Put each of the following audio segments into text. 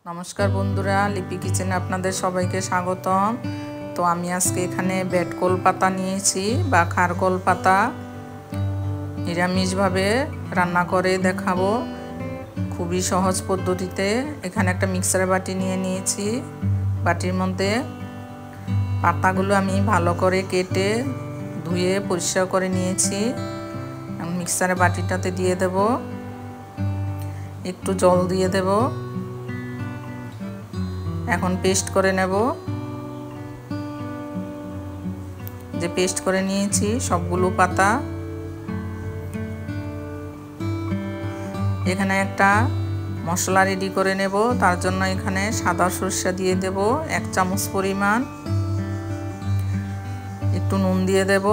नमस्कार बंधुरा लिपि किचेने आपनादेर सबाइके स्वागतम। तो आमी आजके एखाने बेटकोल पाता नियेछि बा खारकोल पाता निरामिष भावे रान्ना करे देखाबो खूबই सहज पद्धतिते। एखाने एकटा मिक्सार बाटी निये नियेछि, बाटिर मध्य पातागुलो आमी भालो करे केटे धुए परिष्कार करे नियेछि। मिक्सार बाटिटाते दिये देब, एकटु जल दिये देब, এখন পেস্ট করে নেব। যে পেস্ট করে নিয়েছি সবগুলো পাতা এখানে একটা মশলা রেডি করে নেব। তার জন্য এখানে সাদা সরষে দিয়ে দেব 1 চামচ পরিমাণ, একটু নুন দিয়ে দেব,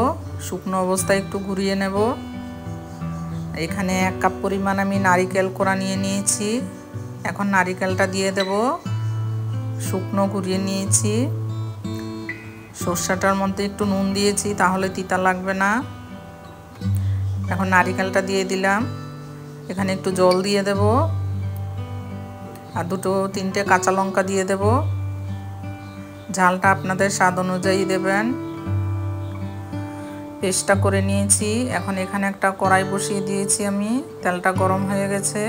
শুকনো অবস্থায় একটু ঘুরিয়ে নেব। এখানে 1 কাপ পরিমাণ আমি নারকেল কোড়া নিয়ে নিয়েছি, এখন নারকেলটা দিয়ে দেব। শুকনো ঘুরিয়ে নিয়েছি, সরষাটার মধ্যে একটু নুন দিয়েছি তাহলে তিতা লাগবে না। এখন নারকেলটা দিয়ে দিলাম, এখানে একটু জল দিয়ে দেব আর 2-3টে কাঁচা লঙ্কা দিয়ে দেব। ঝালটা আপনাদের স্বাদ অনুযায়ী দেবেন। পেস্টটা করে নিয়েছি, এখন এখানে একটা কড়াই বসিয়ে দিয়েছি আমি, তেলটা গরম হয়ে গেছে।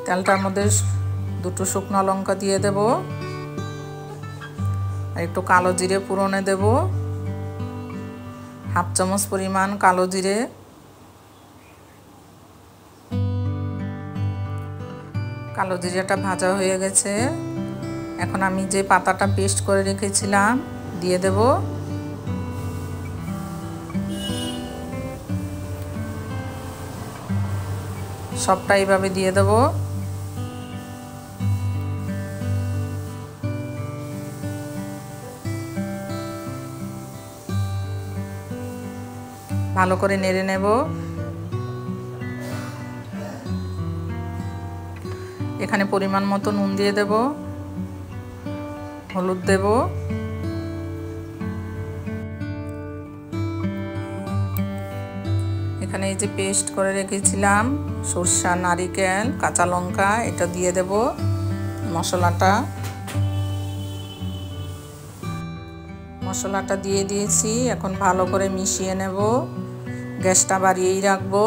তেলটার মধ্যে 2টো শুকনো লঙ্কা দিয়ে দেব আর একটু কালো জিরে ফোড়নে দেব, 1/2 চামচ পরিমাণ কালো জিরে। কালো জিরাটা ভাজা হয়ে গেছে, এখন আমি যে পাতাটা পেস্ট করে রেখেছিলাম দিয়ে দেব। সবটা এইভাবে দিয়ে দেব। ভালো করে নেড়ে নেব। এখানে পরিমাণ মতো নুন দিয়ে দেব, হলুদ দেব, এখানে এই যে পেস্ট করে রেখেছিলাম সরষা, নারকেল, কাঁচা লঙ্কা, এটা দিয়ে দেব। মশলাটা দিয়ে দিয়েছি, এখন ভালো করে মিশিয়ে নেব। গ্যাসটা বাড়িয়েই রাখবো।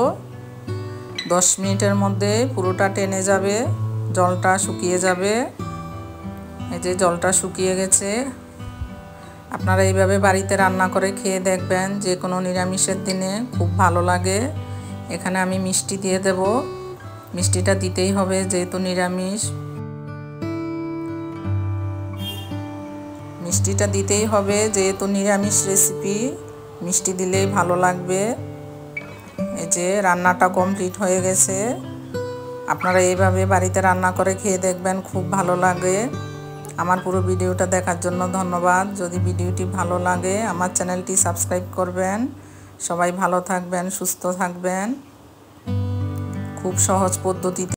10 মিনিটের মধ্যে পুরোটা টেনে যাবে, জলটা শুকিয়ে যাবে। এই যে জলটা শুকিয়ে গেছে। আপনারা এইভাবে বাড়িতে রান্না করে খেয়ে দেখবেন, যে কোনো নিরামিষের দিনে খুব ভালো লাগে। এখানে আমি মিষ্টি দিয়ে দেব, মিষ্টিটা দিতেই হবে যেহেতু নিরামিষ। মিষ্টিটা দিতেই হবে যেহেতু নিরামিষ রেসিপি, মিষ্টি দিলেই ভালো লাগবে। এই যে রান্নাটা কমপ্লিট হয়ে গেছে। আপনারা এইভাবে বাড়িতে রান্না করে খেয়ে দেখবেন, খুব ভালো লাগে। আমার পুরো ভিডিওটা দেখার জন্য ধন্যবাদ। যদি ভিডিওটি ভালো লাগে আমার চ্যানেলটি সাবস্ক্রাইব করবেন। সবাই ভালো থাকবেন, সুস্থ থাকবেন। খুব সহজ পদ্ধতিতে